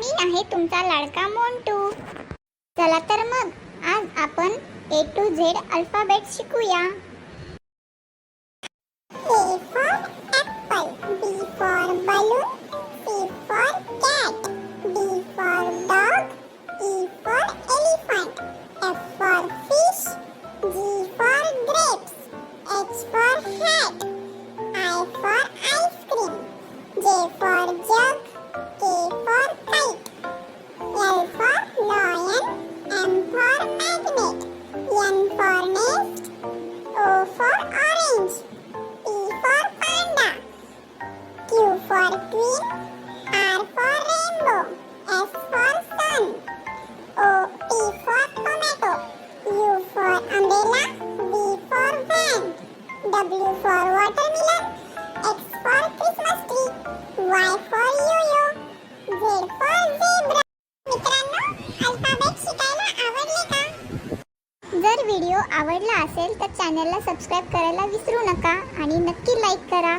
मी आहे तुमचा लाडका मोंटू। चला तर मग आज आपण A to Z अल्फाबेट शिकूया। A for apple, B for balloon, C for cat, D for dog, E for elephant, F for fish, G for grapes, H for hat, I for ice cream, J for jug, K for kite, L for lion, M for magnet, N for nest, O for orange, P for panda, Q for queen, R for rainbow, S for sun, T for tomato, U for umbrella, V for van, W for watermelon, X for Christmas tree, Y for yo-yo, Z for zebra। मित्रांनो, alphabet शिकायला आवडले का? जर video आवडला असेल तर चॅनलला subscribe करायला विसरू नका आणि नक्की लाईक करा।